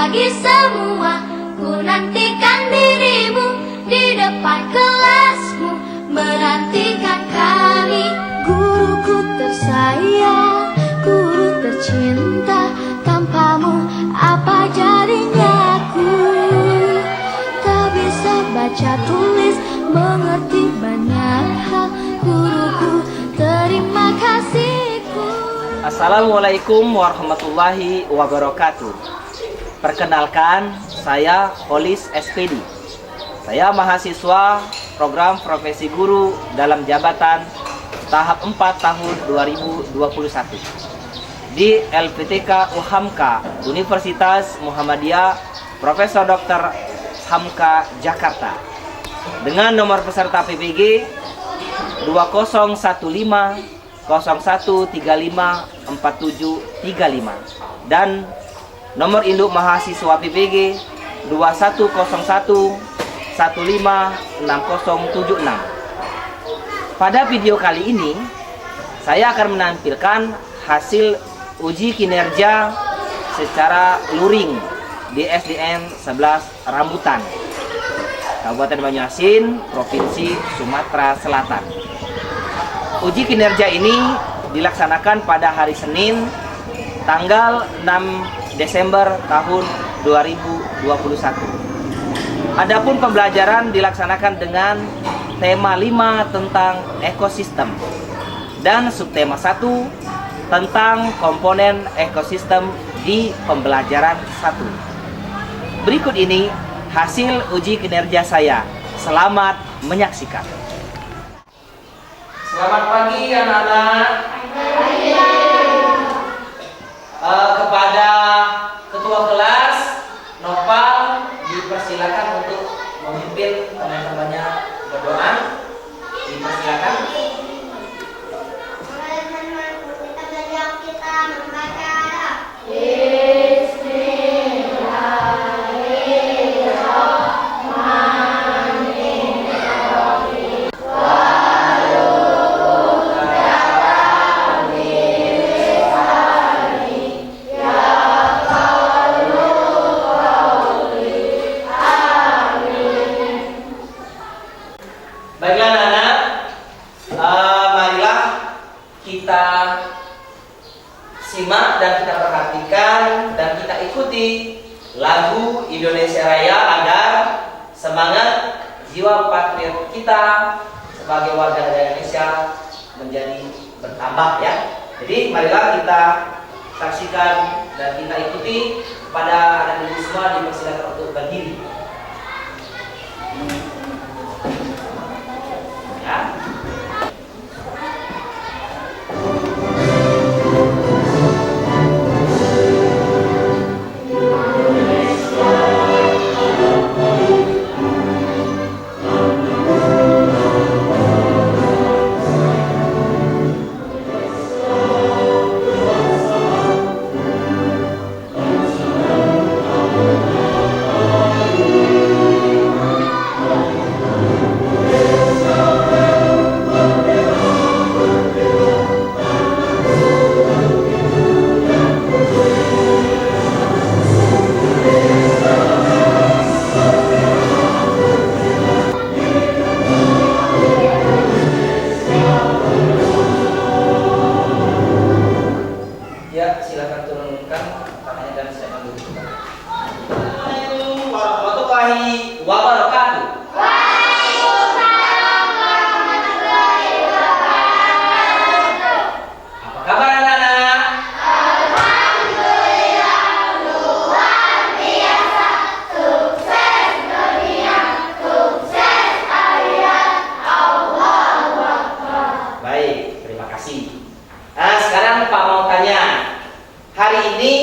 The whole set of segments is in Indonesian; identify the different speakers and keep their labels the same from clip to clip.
Speaker 1: pagi semua, ku nantikan dirimu di depan kelasmu, menantikan kami. Guruku tersayang, guru tercinta, tanpamu apa jadinya aku? Tak bisa baca tulis, mengerti banyak hal, guruku terima kasihku.
Speaker 2: Assalamualaikum warahmatullahi wabarakatuh. Perkenalkan, saya Holis SPD. Saya mahasiswa program profesi guru dalam jabatan tahap 4 tahun 2021 di LPTK UHAMKA Universitas Muhammadiyah Profesor Dr. Hamka Jakarta dengan nomor peserta PPG 2015 01354735 dan nomor induk mahasiswa PPG 2101156076. Pada video kali ini saya akan menampilkan hasil uji kinerja secara luring di SDN 11 Rambutan, Kabupaten Banyuasin, Provinsi Sumatera Selatan. Uji kinerja ini dilaksanakan pada hari Senin, tanggal 6 Desember tahun 2021. Adapun pembelajaran dilaksanakan dengan tema 5 tentang ekosistem dan subtema 1 tentang komponen ekosistem di pembelajaran 1. Berikut ini hasil uji kinerja saya. Selamat menyaksikan. Selamat pagi anak-anak. Kepada ketua kelas Nopal dipersilakan untuk memimpin teman-temannya berdoa. Dipersilakan. Baiklah anak-anak, marilah kita simak dan kita perhatikan dan kita ikuti lagu Indonesia Raya agar semangat jiwa patriot kita sebagai warga negara Indonesia menjadi bertambah ya. Jadi marilah kita saksikan dan kita ikuti. Pada anak didik semua dipersilakan untuk berdiri. Ya. Ya, silakan turunkan tangannya dan silakan duduk. Assalamualaikum warahmatullahi wabarakatuh.
Speaker 1: Waalaikumsalam warahmatullahi wabarakatuh.
Speaker 2: Apa kabar anak-anak?
Speaker 1: Alhamdulillah luar biasa, sukses dunia, sukses akhirat, Allahu Akbar.
Speaker 2: Baik, terima kasih. Nah, sekarang Pak mau tanya, hari ini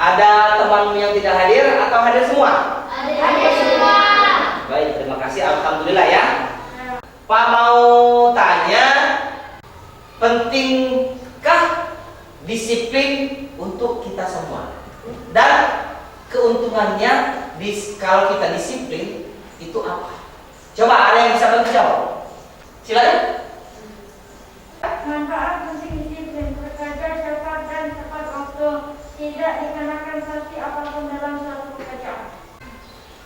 Speaker 2: ada temanmu yang tidak hadir atau hadir semua?
Speaker 1: Hadir semua.
Speaker 2: Baik, terima kasih. Alhamdulillah ya. Pak mau tanya, pentingkah disiplin untuk kita semua? Dan keuntungannya kalau kita disiplin itu apa? Coba ada yang bisa bantu jawab? Silakan.
Speaker 3: Manfaat penting disiplin, bekerja cepat dan tepat waktu, tidak
Speaker 1: tidak dikenakan sanksi apapun dalam suatu pekerjaan.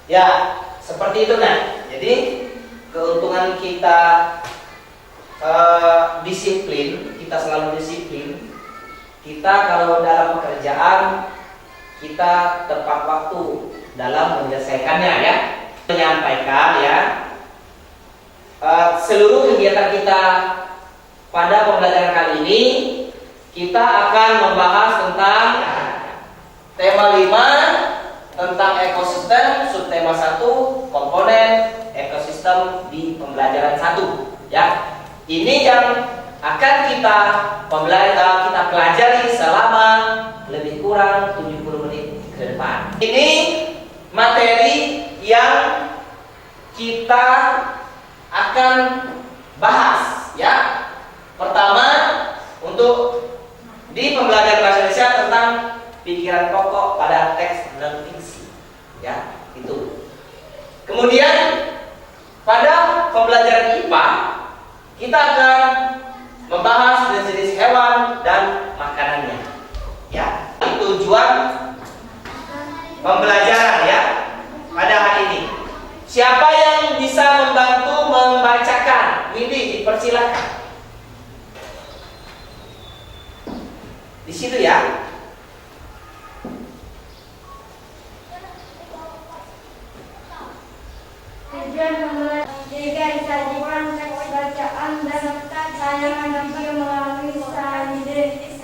Speaker 2: Ya, seperti itu nah. Jadi keuntungan kita disiplin, kita selalu disiplin. Kita kalau dalam pekerjaan kita tepat waktu dalam menyelesaikannya ya. Menyampaikan ya. Seluruh kegiatan kita pada pembelajaran kali ini kita akan membahas tentang tema 5 tentang ekosistem, subtema 1 komponen ekosistem di pembelajaran 1 ya. Ini yang akan kita pelajari selama lebih kurang 70 menit ke depan. Ini materi yang kita akan bahas ya. Pertama, untuk di pembelajaran bahasa Indonesia tentang pikiran pokok pada teks dan fiksi ya, itu. Kemudian pada pembelajaran IPA kita akan membahas jenis-jenis hewan dan makanannya ya. Tujuan pembelajaran ya pada hari ini. Siapa yang bisa membantu membacakan? Windy, dipersilakan. Di situ ya.
Speaker 1: Tujuan pembelajaran jika disajikan teks bacaan dan tayangan video melalui slide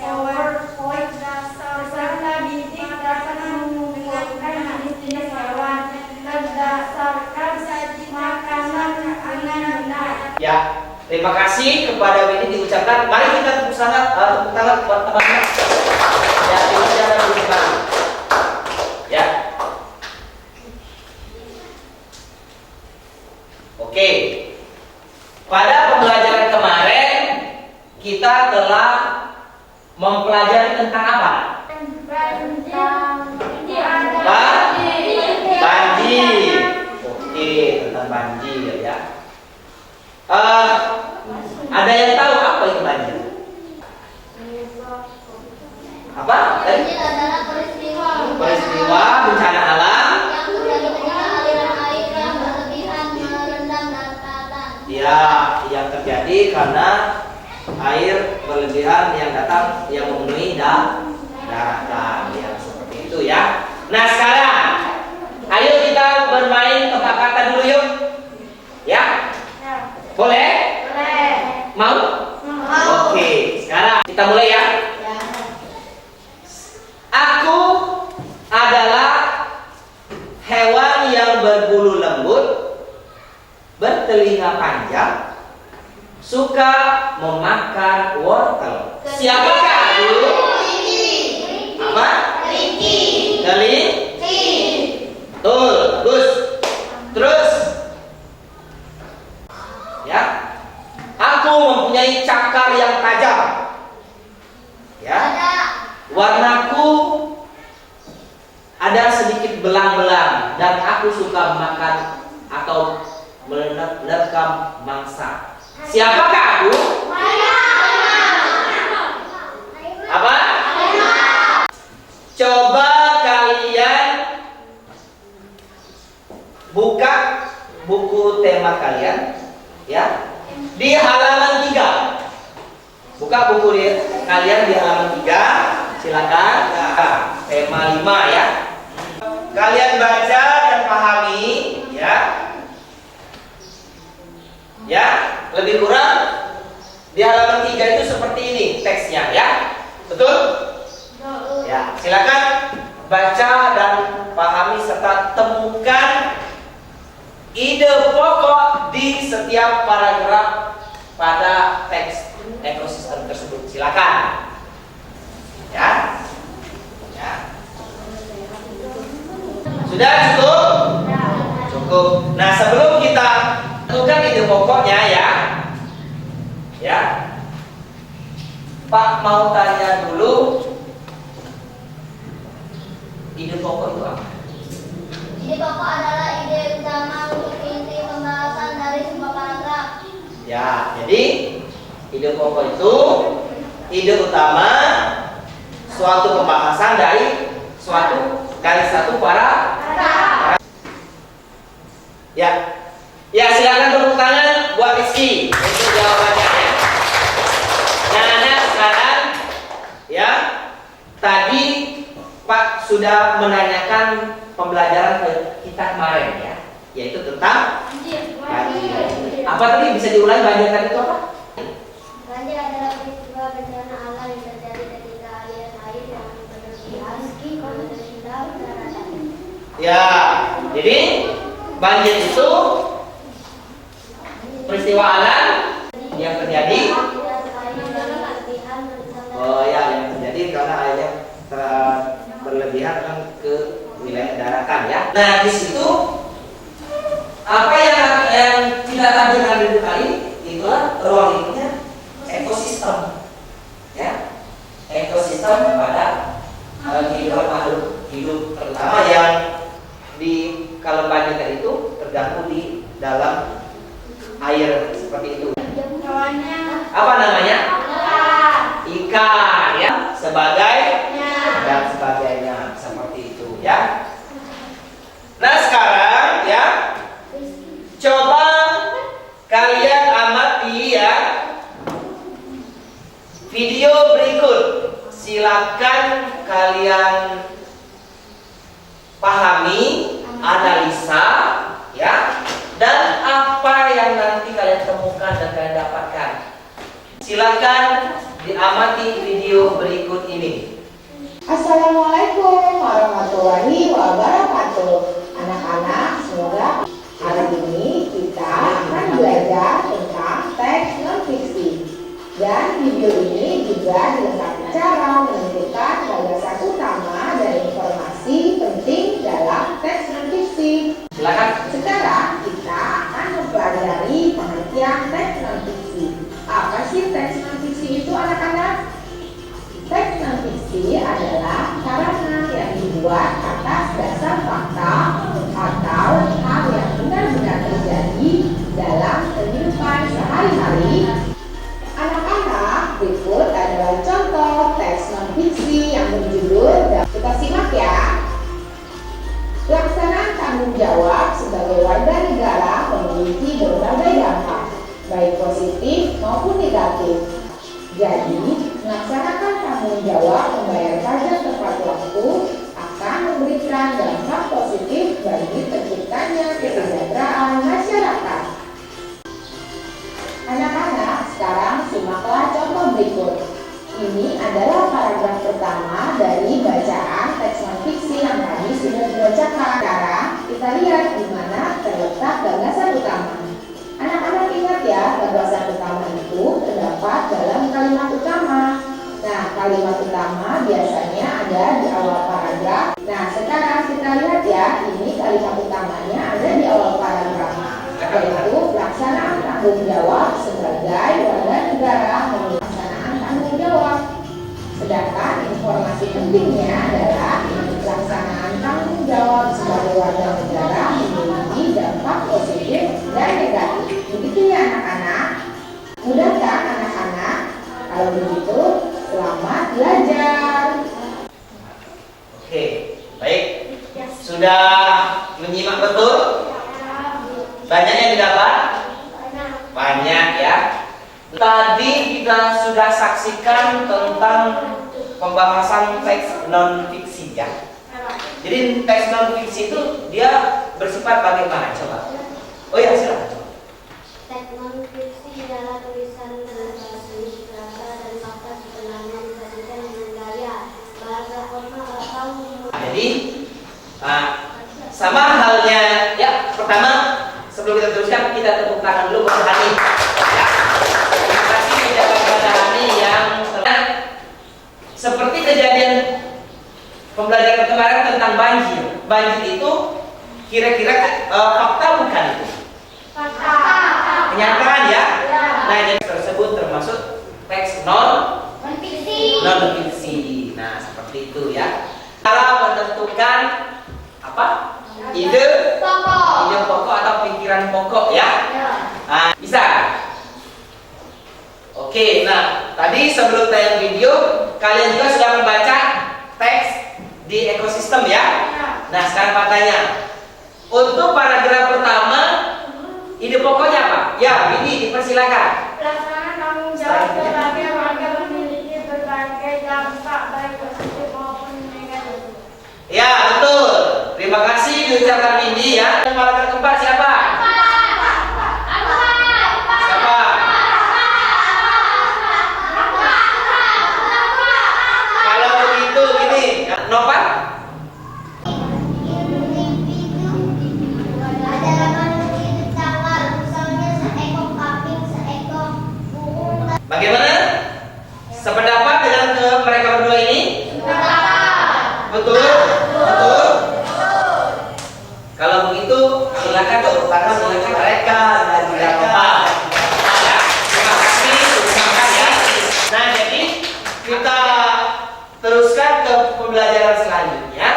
Speaker 1: PowerPoint peserta didik dapat mengumpulkan jenis hewan berdasarkan makanan dengan benar.
Speaker 2: Ya, terima kasih kepada Windy diucapkan. Mari kita tepuk tangan buat teman-teman. Ya, diucapkan dulu. Ya. Oke. Pada pembelajaran kemarin kita telah mempelajari tentang apa? Banjir. Oke, tentang banjir ya. Ada yang tahu apa itu banjir? Apa?
Speaker 1: Banjir adalah
Speaker 2: Peristiwa bencana alam
Speaker 1: yang terjadi ketika aliran air yang berlebihan merendam daratan.
Speaker 2: ya, yang terjadi karena air berlebihan yang datang yang memenuhi daratan ya, seperti itu ya. Nah sekarang ayo kita bermain tebak kata dulu yuk ya. Boleh? Mau? Oke, sekarang kita mulai ya. Aku adalah hewan yang berbulu lembut, bertelinga panjang, suka memakan wortel. Siapakah aku? Apa? Kelinci. Betul, bagus. Terus ya. Aku mempunyai cakar yang tajam. Ya. Warnaku ada sedikit belang-belang dan aku suka makan atau menerkam mangsa. Siapakah aku? Apa? Coba kalian buka buku tema kalian ya. Di halaman 3. Buka buku kalian di halaman 3. Silakan. Nah, tema 5 ya. Kalian baca dan pahami ya. Ya, lebih kurang di halaman 3 itu seperti ini teksnya ya. Betul? Ya, silakan baca dan pahami serta temukan ide pokok di setiap paragraf pada teks ekosistem tersebut. Silakan. Ya. Ya. Sudah cukup? Cukup. Nah, sebelum kita tentukan ide pokoknya ya. Ya. Pak mau tanya dulu, ide pokok itu apa?
Speaker 1: Ide pokok adalah ide utama untuk inti pembahasan dari sebuah paragraf.
Speaker 2: Ya, jadi ide pokok itu ide utama suatu pembahasan dari suatu kali satu para. Ya. Ya, silakan tepuk tangan buat Rizky untuk jawabannya. Nah, anak sekarang ya, tadi Pak sudah menanyakan pembelajaran ke kita kemarin ya, yaitu tentang banjir. Apa tadi bisa diulang banjir tadi itu apa?
Speaker 1: Banjir adalah peristiwa bencana alam yang terjadi ketika aliran air yang berlebihan menghindar daratan.
Speaker 2: Ya, jadi banjir itu peristiwa alam yang terjadi. Oh ya, yang terjadi karena airnya berlebihan kan ke wilayah daratan ya. Nah, di situ apa yang kita tampilkan di kali itulah ruang lingkupnya ekosistem ya, ekosistem pada kehidupan makhluk hidup, terutama yang di kalau banjir itu terganggu di dalam air seperti itu. Apa namanya? Ikan ya, sebagai dan sebagainya seperti itu ya. Nah sekarang ya, coba kalian amati ya video berikut. Silakan kalian pahami, analisa ya, dan apa yang nanti kalian temukan dan kalian dapatkan. Silakan diamati video berikut ini.
Speaker 3: Assalamualaikum warahmatullahi wabarakatuh. Anak-anak, semoga hari ini kita akan belajar tentang teks non fiksi. Dan video ini juga dilengkapi cara menentukan gagasan utama dan informasi penting dalam teks non fiksi.
Speaker 2: Silakan.
Speaker 3: Sekarang kita akan mempelajari pengertian teks non fiksi. Apa sih teks non fiksi itu, anak-anak? Teks non fiksi adalah karya yang dibuat atas dasar fakta atau hal yang benar-benar terjadi dalam kehidupan sehari-hari. Anak-anak, berikut adalah contoh teks non fiksi yang berjudul. Kita simak ya. Pelaksanaan tanggung jawab sebagai warga negara memiliki berbagai dampak, baik positif maupun negatif. Jadi, melaksanakan tanggung jawab membayar pajak tepat waktu akan memberikan dampak positif bagi terciptanya kesejahteraan masyarakat. Anak-anak, sekarang simaklah contoh berikut. Ini adalah paragraf pertama dari bacaan teks non fiksi yang tadi sudah dibacakan. Sekarang kita lihat di mana terletak gagasan utama. Anak-anak ingat ya, gagasan utama itu terdapat dalam kalimat utama. Nah, kalimat utama biasanya ada di awal paragraf. Nah, sekarang kita lihat ya, ini kalimat utamanya ada di awal paragraf, yaitu pelaksanaan tanggung jawab sebagai warga negara pelaksanaan tanggung jawab. Sedangkan informasi pentingnya adalah pelaksanaan tanggung jawab sebagai warga negara memiliki dampak positif dan negatif. Begitu ya anak-anak? Mudah kan anak-anak? Kalau begitu, selamat belajar.
Speaker 2: Oke, baik. Sudah menyimak betul? Banyak yang didapat? Banyak ya. Tadi kita sudah saksikan tentang pembahasan teks non fiksi ya. Jadi teks non fiksi itu dia bersifat bagaimana? Coba. Oh ya, silakan.
Speaker 1: Teks non fiksi adalah tulisan narasi, rasa dan fakta sebenarnya disajikan dengan gaya bahasa formal atau
Speaker 2: Jadi sama halnya ya. Pertama, sebelum kita teruskan, kita tepuk tangan dulu buat Hani. Ya. Terima kasih kepada Hani yang seperti kejadian pembelajaran kemarin tentang banjir. Banjir itu kira-kira fakta bukan itu?
Speaker 1: fakta.
Speaker 2: Kenyataan ya. Nah, jadi tersebut termasuk teks non fiksi. Nah, seperti itu ya. Cara menentukan apa? Ide pokok atau pikiran pokok ya. Nah, bisa. Oke, tadi sebelum tayang video, kalian juga sudah membaca teks di ekosistem ekosistem ya. Nah, sekarang Pak tanya. Untuk paragraf pertama, ide pokoknya apa? Ya, Widi, dipersilakan.
Speaker 1: Pelaksanaan tanggung jawab sebagai warga memiliki berbagai dampak baik positif maupun negatif.
Speaker 2: Ya, betul. Terima kasih diucapkan Widi ya. Yang paragraf keempat siapa? Siapa? Kalau begitu gini, Novan? Bagaimana? Sependapat dengan mereka berdua ini? Betul? Betul? Kalau begitu, silakan tepuk tangan untuk mereka dan mereka. Ya, terima kasih ucapkan ya. Nah, jadi kita teruskan ke pembelajaran selanjutnya.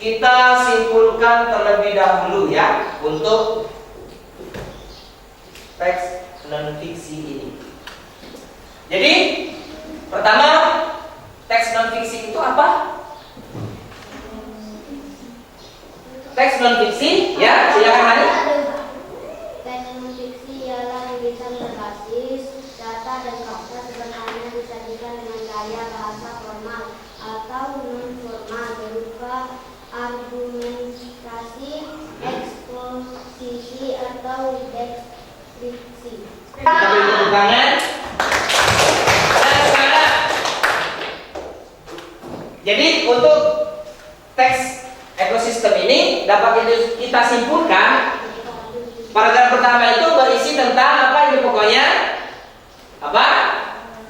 Speaker 2: Kita simpulkan terlebih dahulu ya untuk teks non-fiksi ini. Jadi, pertama, teks non-fiksi itu apa? Teks non-fiksi, ya, silakan Hani.
Speaker 1: Teks non-fiksi ialah yang bisa berbasis data dan fakta sebenarnya disajikan dengan gaya bahasa formal atau non-formal berupa argumentasi, eksposisi atau deskripsi.
Speaker 2: Kita beri tepuk tangan. Nah, sekarang, jadi untuk teks ekosistem ini dapat kita simpulkan. Paragraf pertama itu berisi tentang apa ini pokoknya? Apa?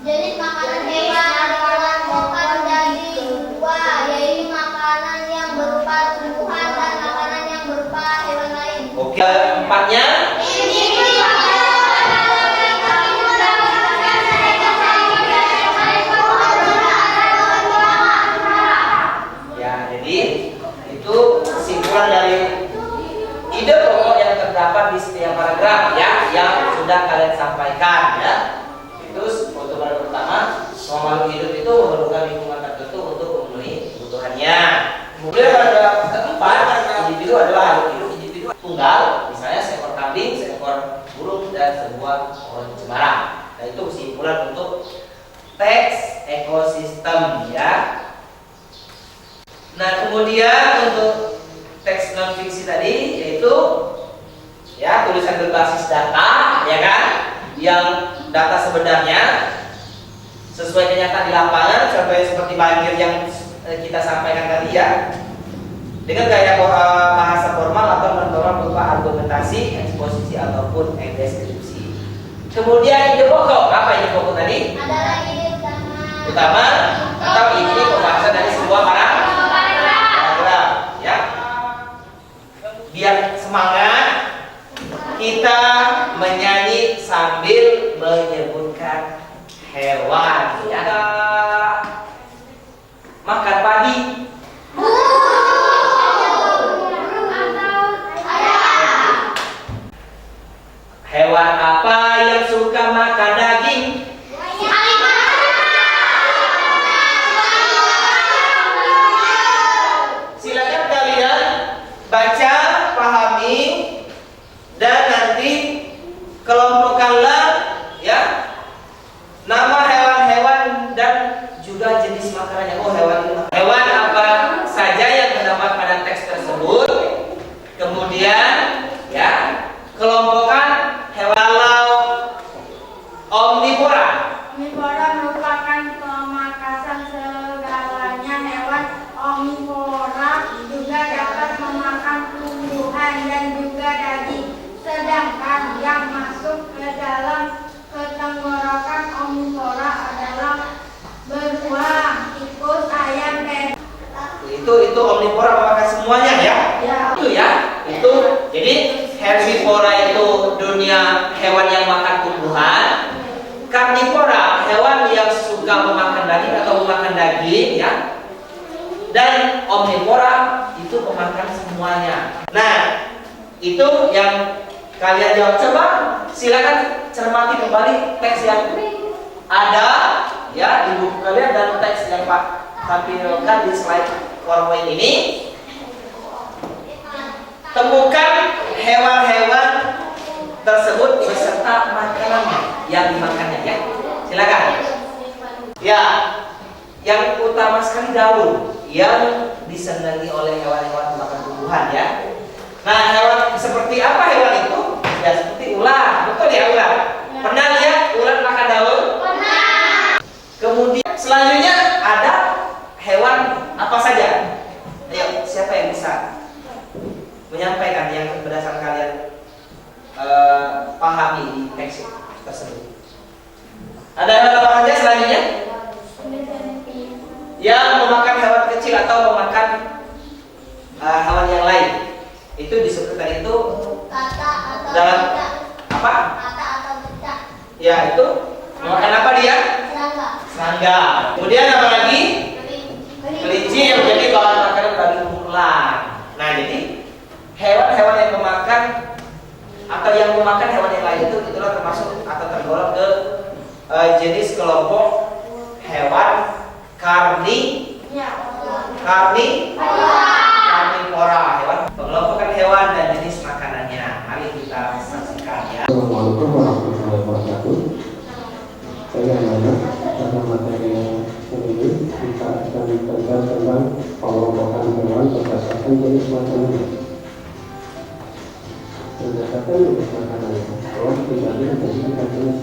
Speaker 1: Jenis makanan hewan adalah bukan daging buah, yaitu makanan yang berupa tumbuhan dan makanan yang berupa hewan lain.
Speaker 2: Oke, empatnya. Ya, jadi itu kesimpulan dari ide pokok yang terdapat di setiap paragraf ya, yang sudah kalian sampaikan ya. Itu untuk paragraf pertama, semua makhluk hidup itu memerlukan lingkungan tertentu untuk memenuhi kebutuhannya. Kemudian paragraf keempat, individu adalah makhluk hidup individu tunggal, misalnya seekor kambing, seekor burung dan sebuah pohon cemara. Nah, itu kesimpulan untuk teks ekosistem ya. Nah, kemudian untuk teks non fiksi tadi yaitu ya tulisan berbasis data ya kan, yang data sebenarnya sesuai kenyataan di lapangan, contohnya seperti banjir yang kita sampaikan tadi ya, dengan gaya bahasa formal atau non formal berupa argumentasi, eksposisi ataupun deskripsi. Kemudian ide pokok, apa ide pokok tadi?
Speaker 1: Adalah ide
Speaker 2: Utama atau ini pembahasan dari sebuah paragraf ya. Biar semangat, kita menyanyi sambil menyebutkan hewan ya. Makan padi. Hewan apa yang suka makan daging? Silakan kalian baca, pahami, dan nanti kelompokkanlah ya nama hewan-hewan dan juga jenis makanannya. Oh, hewan apa saja yang terdapat pada teks tersebut. Kemudian ya kelompokkan hewan. Kalau omnivora.
Speaker 1: Omnivora merupakan pemangkasan segalanya. Hewan omnivora juga dapat memakan tumbuhan dan juga daging. Sedangkan yang masuk ke dalam ketenggorokan omnivora adalah beruang, tikus, ayam, dan
Speaker 2: Itu omnivora memakan semuanya ya. Itu ya. Itu jadi herbivora itu dunia hewan yang makan tumbuhan. Karnivora hewan yang suka memakan daging atau memakan daging ya. Dan omnivora itu pemakan semuanya. Nah, itu yang kalian jawab. Coba silakan cermati kembali teks yang ada ya di buku kalian dan teks yang Pak tampilkan di slide PowerPoint ini. Temukan hewan-hewan tersebut beserta makanannya yang dimakannya ya. Silakan. Ya, yang utama sekali daun yang disenangi oleh hewan-hewan pemakan tumbuhan ya. Nah, hewan seperti apa hewan itu? Ya seperti ular, betul ya ular. Pernah lihat ular makan daun? Pernah. Kemudian selanjutnya ada hewan apa saja? Ayo, siapa yang bisa menyampaikan yang berdasarkan kalian pahami di teks tersebut? Ada hewan apa saja selanjutnya? Yang memakan hewan kecil atau memakan hewan yang lain. Itu disebutkan itu
Speaker 1: Kata atau
Speaker 2: dalam
Speaker 1: tidak.
Speaker 2: apa?
Speaker 1: Kata atau tidak.
Speaker 2: Ya itu memakan apa dia?
Speaker 1: Serangga.
Speaker 2: Serangga. Kemudian apa lagi? Kelinci yang menjadi bahan makanan bagi ular. Nah jadi hewan-hewan yang memakan atau yang memakan hewan yang lain itu itulah termasuk atau tergolong ke jenis kelompok hewan karnivora, hewan pengelompokan hewan dan jenis makanannya. Mari kita saksikan ya.
Speaker 4: Assalamualaikum warahmatullahi wabarakatuh. Saya Amanda. Dalam materi ini kita akan belajar tentang pengelompokan hewan berdasarkan jenis makanannya. Berdasarkan jenis makanannya, hewan dibagi menjadi 3 jenis.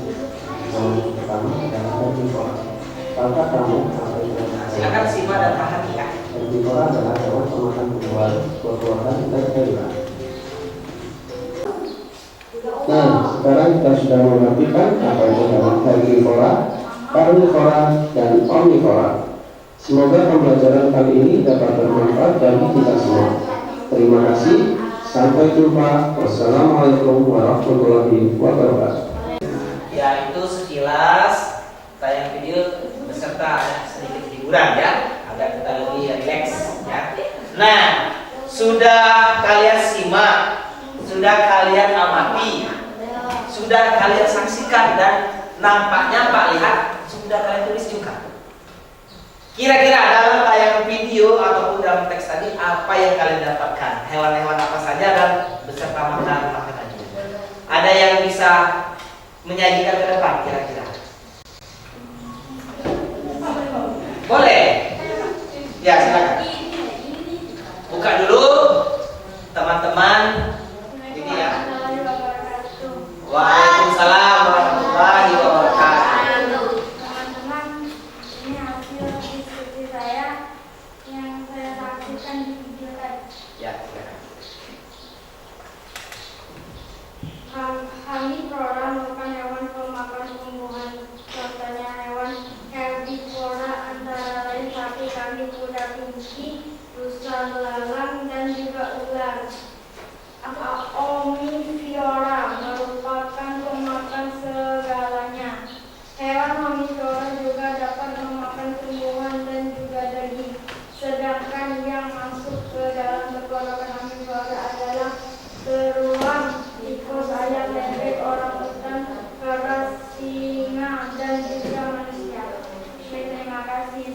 Speaker 4: Yang pertama adalah herbivora. Tahukah kamu apa itu?
Speaker 2: Silakan simak dan pahami ya.
Speaker 4: Herbivora adalah hewan pemakan tumbuhan, buah-buahan, dan sayuran. Nah, sekarang kita sudah mengertikan apa itu hewan herbivora, karnivora, dan omnivora. Semoga pembelajaran kali ini dapat bermanfaat bagi kita semua. Terima kasih. Sampai jumpa. Wassalamualaikum warahmatullahi wabarakatuh.
Speaker 2: Ya itu sekilas tayang video beserta sedikit hiburan ya, agar kita lebih rileks ya. Nah, sudah kalian simak, sudah kalian amati, sudah kalian saksikan, dan nampaknya Pak lihat sudah kalian tulis juga. Kira-kira dalam tayangan video ataupun dalam teks tadi apa yang kalian dapatkan? Hewan-hewan apa saja dan beserta makanannya? Ada yang bisa menyajikan ke depan kira-kira? Boleh? Ya silakan. Buka dulu teman-teman. Ini ya. Waalaikumsalam warahmatullahi wabarakatuh.
Speaker 5: Teman-teman, ini hasil diskusi saya yang saya saksikan di video tadi.
Speaker 2: Ya, silakan.
Speaker 5: Karnivora merupakan hewan pemakan tumbuhan. Contohnya hewan herbivora antara lain sapi, kambing, kuda, kelinci, rusa, belalang, dan juga ular. Omnivora merupakan pemakan segalanya. Hewan omnivora juga dapat memakan tumbuhan dan juga daging. Sedangkan yang masuk ke dalam golongan omnivora adalah beruang, tikus, ayam, bebek, orangutan, kera, singa, dan juga manusia. Terima kasih.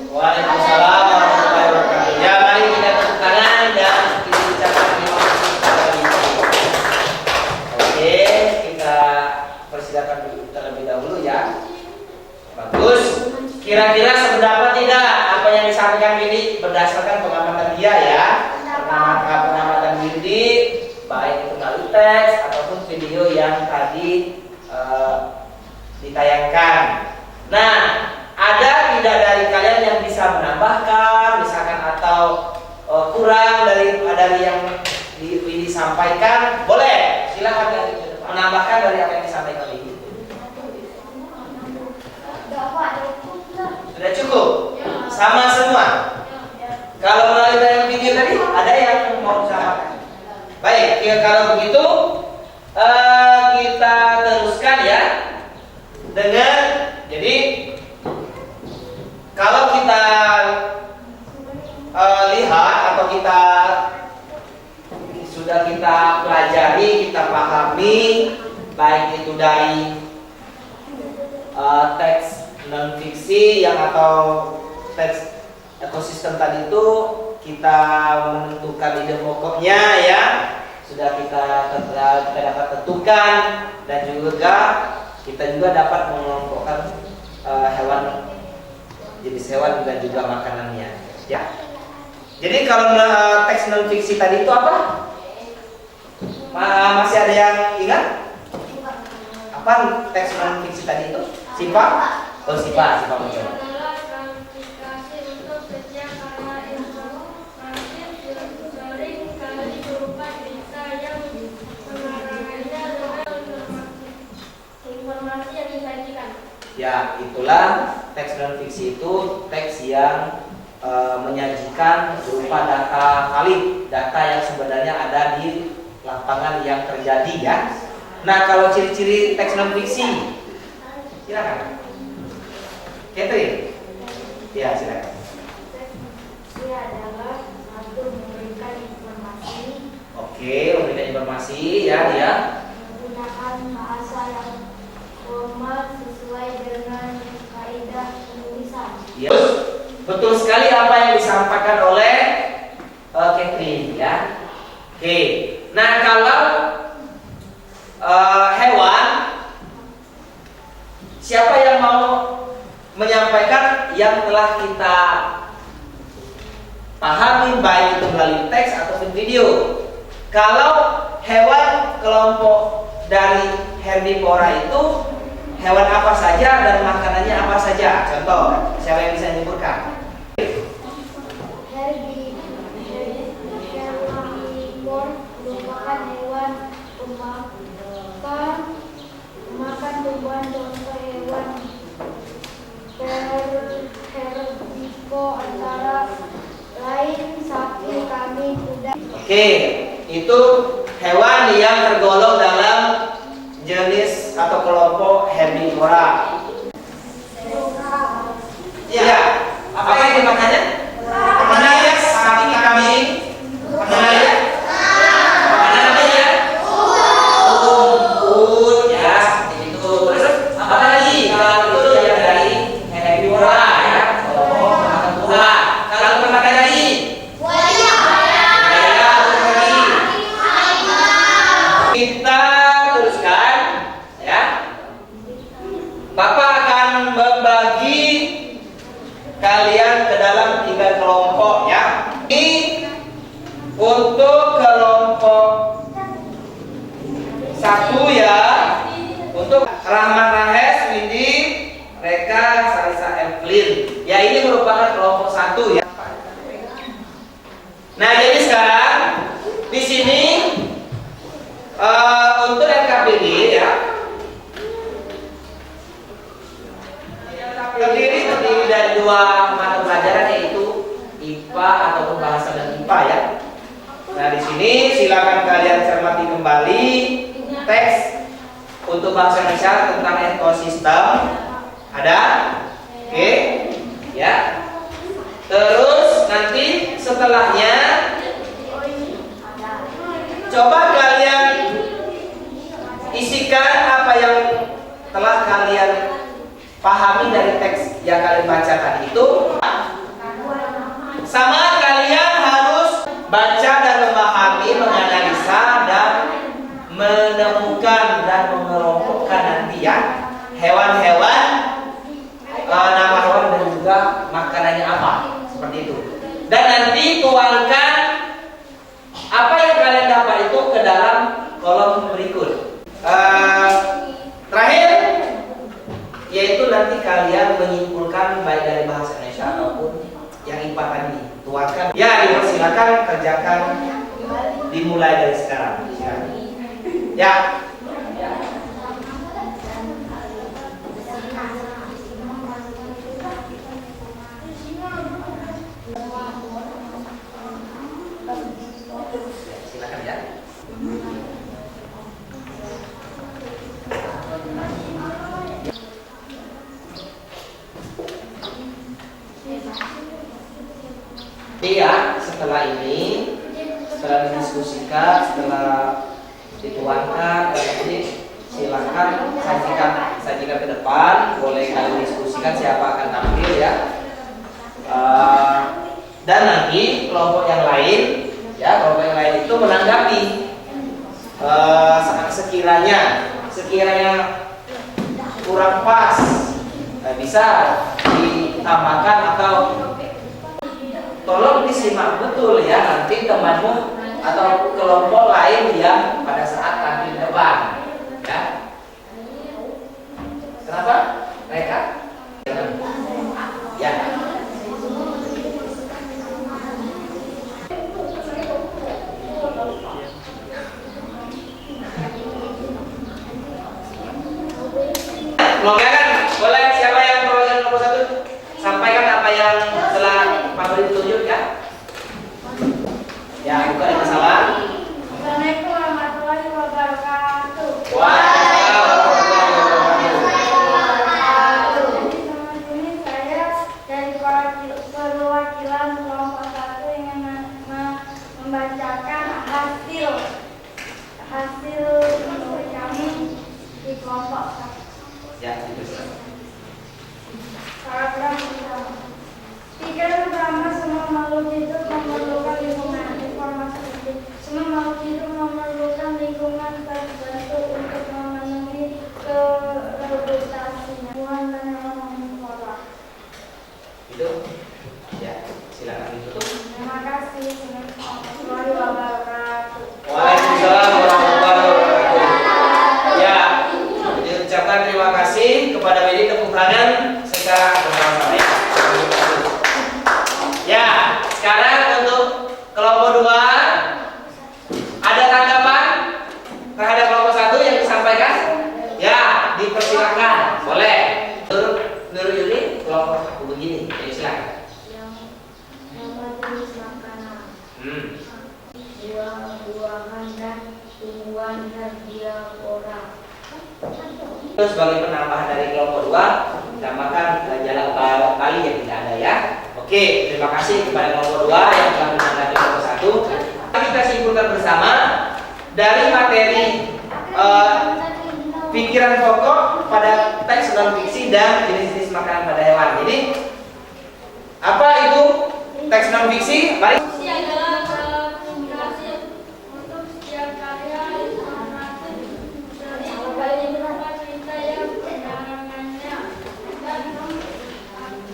Speaker 2: Waalaikumsalam warahmatullahi wabarakatuh. Ya, mari kita tepuk tangan dan kita ucapkan terima kasih kepada ibu. Oke, kita persilakan terlebih dahulu ya. Bagus. Kira-kira sependapat tidak apa yang disampaikan Windy berdasarkan pengamatan dia ya? Pengamatan Windy, baik itu melalui teks ataupun video yang tadi ditayangkan. Nah, ada tidak dari kalian yang bisa menambahkan, misalkan atau kurang dari yang disampaikan? Boleh, silakan menambahkan dari apa yang disampaikan ini. Sudah cukup? Sama semua? Kalau melalui tayangan video tadi, ada yang mau menambahkan? Baik, ya, kalau begitu kita teruskan ya dengan jadi kalau kita lihat atau kita sudah kita pelajari, kita pahami baik itu dari teks non fiksi yang atau teks ekosistem tadi itu kita menentukan ide pokoknya ya, sudah kita dapat tentukan, dan juga kita juga dapat mengelompokkan hewan, jenis hewan dan juga makanannya ya. Jadi kalau teks non fiksi tadi itu apa? Masih ada yang ingat? Apa teks non fiksi tadi itu? Sipa? Oh Sipa mencoba.
Speaker 5: Adalah klasifikasi untuk kerja karena informasi sering kali berupa berita yang menerangannya dengan informasi yang disajikan.
Speaker 2: Ya, itulah teks non fiksi itu teks yang menyajikan berupa data valid, data yang sebenarnya ada di lapangan yang terjadi ya. Nah, kalau ciri-ciri teks non fiksi, silakan. Catherine. Ya, silakan.
Speaker 1: Fiksi adalah satu memberikan informasi
Speaker 2: Oke, memberikan informasi ya dia.
Speaker 1: menggunakan bahasa yang formal sesuai dengan kaidah penulisan.
Speaker 2: Ya. Betul sekali apa yang disampaikan oleh Catherine ya. Oke. Nah, kalau hewan, siapa yang mau menyampaikan yang telah kita pahami baik itu melalui teks ataupun video? Kalau hewan kelompok dari herbivora itu hewan apa saja dan makanannya apa saja? Contoh, siapa yang bisa menyebutkan?
Speaker 1: Herbivore merupakan hewan pemakan tumbuhan. Contoh hewan herbivore antara lain sapi, kambing, kuda.
Speaker 2: Oke, itu hewan yang tergolong dalam jenis atau kelompok herbivora. Iya, apa yang dimakannya? Makanan ya, sapi, kambing. Makanan ya? Makanan apa ya? Rumput, ya, seperti itu. Terus apa lagi? Kalau itu yang dari herbivora ya, kelompok makan buah. Kalau termakan lagi? Kita teruskan ya. Bapak akan membagi kalian ke dalam 3 kelompok ya. Ini untuk kelompok 1 ya, untuk Rahmat Rahes, Windy, Reka, Sarisa, Evelyn. Ya, ini merupakan kelompok 1 ya. Nah, jadi sekarang di sini untuk LKPD ya, terdiri dari 2 mata pelajaran, yaitu IPA ataupun bahasa dan IPA ya. Nah, di sini silakan kalian cermati kembali teks untuk bahasa Indonesia tentang ekosistem. Ada? Oke. Ya. Terus nanti setelahnya coba kalian isikan apa yang telah kalian pahami dari teks yang kalian baca tadi itu. Sama kalian harus baca dan memahami, menganalisa dan menemukan dan mengelompokkan nanti ya hewan-hewan, nama hewan dan juga makanannya apa, seperti itu. Dan nanti tuangkan apa yang kalian dapat itu ke dalam kolom berikut. Terakhir, yaitu nanti kalian menyimpulkan baik dari bahasa Indonesia ataupun yang IPA tadi. Tuangkan. Ya, dipersilakan kerjakan, dimulai dari sekarang. Silakan. Ya. Silakan ya. Iya, setelah ini, setelah didiskusikan, setelah dituangkan, nanti Silakan sajikan ke depan, boleh kalian diskusikan siapa akan tampil ya. Dan nanti kelompok yang lain itu menanggapi sekiranya kurang pas, bisa ditambahkan atau tolong disimak betul ya, nanti temanmu atau kelompok lain yang pada saat tampil di depan ya. Kenapa? Mereka ya. Silakan, boleh siapa yang perwakilan nomor 1 sampaikan apa yang telah Pak Beri tunjuk ya. Ya, bukan ada masalah.
Speaker 5: Assalamualaikum warahmatullahi wabarakatuh.
Speaker 2: Waalaikumsalam warahmatullahi wabarakatuh.
Speaker 5: Ini saya dari perwakilan kelompok 1 ingin membacakan hasil untuk kami di kelompok 1.
Speaker 2: Ya, dipersilakan.
Speaker 5: Paragraf pertama. Pikiran utama semua makhluk hidup memerlukan lingkungan. Informasi penting. Semua makhluk hidup memerlukan lingkungan tertentu untuk memenuhi kerebutannya. Tuhan dan hewan omnivora.
Speaker 2: Itu ya, silakan ditutup.
Speaker 5: Terima kasih. Assalamualaikum wabarakatuh.
Speaker 2: Waalaikumsalam warahmatullahi wabarakatuh. Ya, diucapkan terima kasih kepada Bedi, tepuk tangan secara bersama-sama ya. Ya, sekarang untuk kelompok 2 ada tanggapan terhadap kelompok 1 yang disampaikan? Ya, dipersilakan. Boleh. Nur Yuli, kelompok 1 begini. Ayo silakan.
Speaker 1: Nama jenis makanan, buah-buahan dan tumbuhan herbivora.
Speaker 2: Terus sebagai penambahan dari kelompok 2, ditambahkan jalan kali yang tidak ada ya. Oke, terima kasih kepada kelompok 2 yang telah menanggapi kelompok 1. Kita simpulkan bersama dari materi pikiran pokok pada teks non fiksi dan jenis-jenis makanan pada hewan. Jadi apa itu teks non fiksi? Mari.
Speaker 5: Fiksi adalah komunikasi untuk setiap karya informasi dari beberapa cerita yang pendangannya dan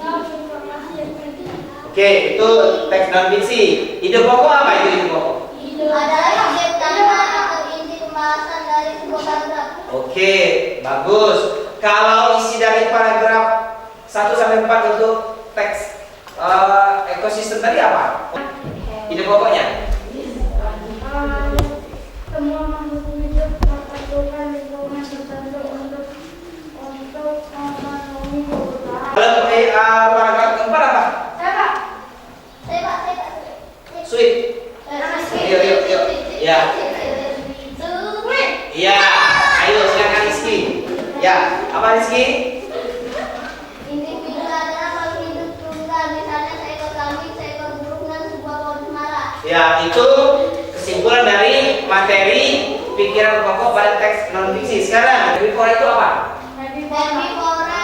Speaker 5: atau informasi yang penting.
Speaker 2: Oke, itu teks non fiksi. Ide pokok apa itu ide pokok?
Speaker 1: Adalah ciptaan atau inti pembahasan dari sebuah paragraf.
Speaker 2: Oke, bagus. Kalau isi dari paragraf 1 sampai 4 untuk teks ekosistem tadi apa? Ide pokoknya?
Speaker 5: Semua makhluk hidup memerlukan lingkungan tertentu untuk memenuhi kebutuhan.
Speaker 2: Kalau paragraf keempat apa?
Speaker 5: Saya Pak.
Speaker 2: Sweet. Yuk. Ya. Iya. Ayo silakan Rizky. Ya, apa Rizky?
Speaker 1: Individu adalah makhluk hidup tunggal, misalnya seekor kambing, seekor burung, dan sebuah pohon cemara.
Speaker 2: Ya, itu kesimpulan dari materi pikiran pokok pada teks non fiksi. Sekarang, herbivora itu apa?
Speaker 1: Herbivora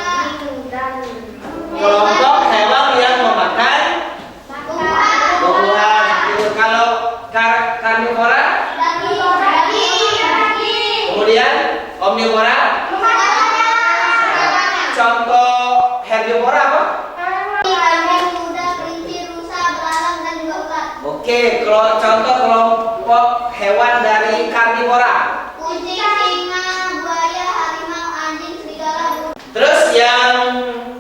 Speaker 2: Kelompok hewan yang memakan buah-buahan. Kalau karnivora, kemudian omnivora. Contoh herbivora apa?
Speaker 1: Kambing, kuda, kelinci, rusa, belalang, dan juga ulat.
Speaker 2: Oke, contoh kelompok hewan dari karnivora.
Speaker 1: Kucing, singa, buaya, harimau, anjing, serigala,
Speaker 2: Terus yang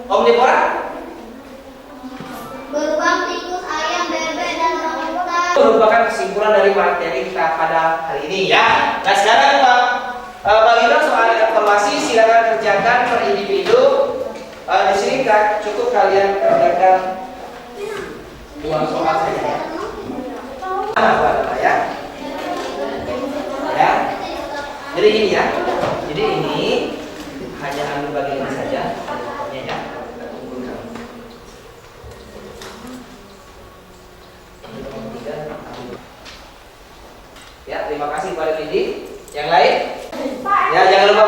Speaker 2: omnivora?
Speaker 1: beruang, tikus, ayam, bebek, dan orangutan.
Speaker 2: Itu merupakan kesimpulan dari materi kita pada hari ini ya. Nah sekarang bagi soal evaluasi silakan kerjakan per individu. Di sini cukup kalian kerjakan 2 soal saja. Ya. Ya. Jadi ini ya. Jadi ini hanya ambil bagian ini saja. Pokoknya ya. Ya, terima kasih kepada Lidi. Yang lain? Ya, jangan lupa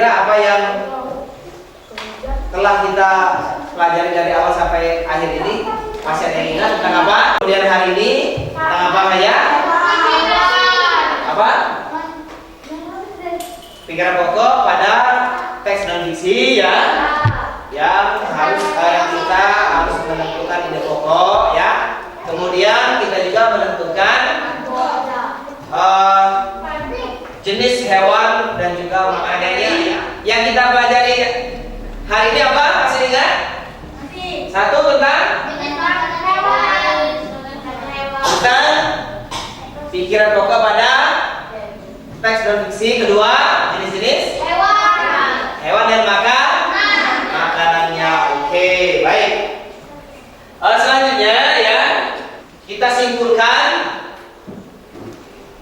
Speaker 2: kira-kira apa yang telah kita pelajari dari awal sampai akhir ini? Masih ada yang ingat tentang apa? Kemudian hari ini tentang apa Maya? Apa? Pikiran pokok pada teks non fiksi ya, yang kita harus menentukan ide pokok ya. Kemudian kita juga menentukan jenis hewan dan juga makanannya. Yang kita pelajari hari ini apa? Masih ingat? Satu tentang pikiran pokok pada teks non fiksi. Kedua, jenis-jenis hewan dan makanannya. Oke, baik. Selanjutnya ya, kita simpulkan,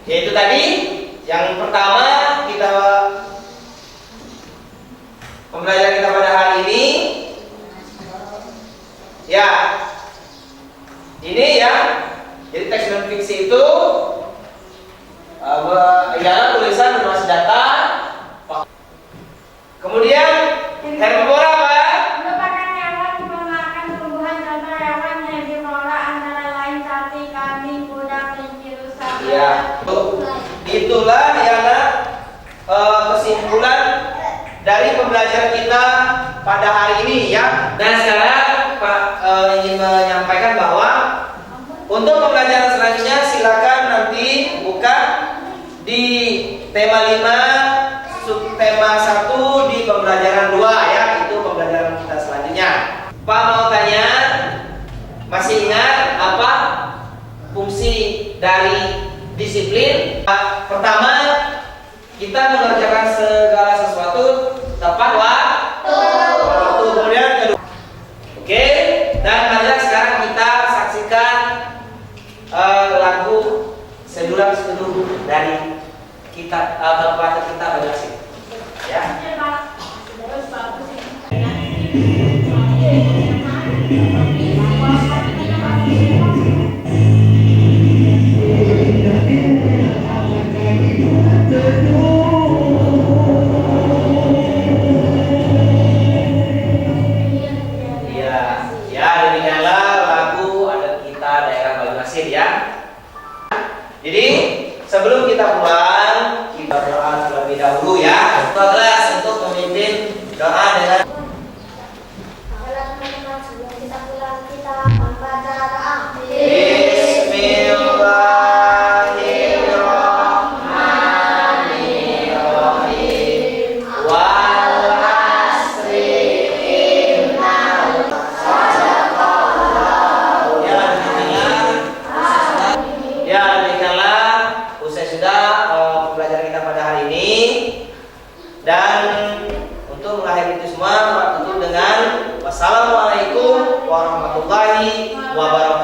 Speaker 2: yaitu tadi yang pertama pembelajaran kita pada hari ini ya, ini ya. Jadi teks non fiksi itu ialah tulisan berbasis data. Kemudian herbivora apa?
Speaker 5: Merupakan hewan pemakan tumbuhan. Contoh hewan herbivora antara lain sapi, kambing, kuda, kelinci, rusa.
Speaker 2: Ya, itulah yang kesimpulan dari pembelajaran kita pada hari ini ya. Dan sekarang Pak ingin menyampaikan bahwa untuk pembelajaran selanjutnya silakan nanti buka di tema 5 subtema 1 di pembelajaran 2 ya, itu pembelajaran kita selanjutnya. Pak mau tanya, masih ingat apa fungsi dari disiplin? Pertama, kita mengerjakan segala sesuatu tepat waktu. Kemudian kedua, oke, dan marilah sekarang kita saksikan lagu Sedulang Seduh dari kita Kabupaten kita Banyuasin. Ya. Demikianlah lagu adat kita daerah Banyuasin ya. Jadi sebelum kita pulang, kita berdoa terlebih dahulu ya. Kelas untuk memimpin doa dengan
Speaker 1: sebelum kita pulang, kita membaca doa.
Speaker 2: Bismillahirrahmanirrahim. Wal asri innal sadaqallahu. Ya, demikianlah usai sudah pembelajaran kita pada hari ini. Dan untuk mengakhiri itu semua, Pak tutup dengan wassalamualaikum warahmatullahi wabarakatuh.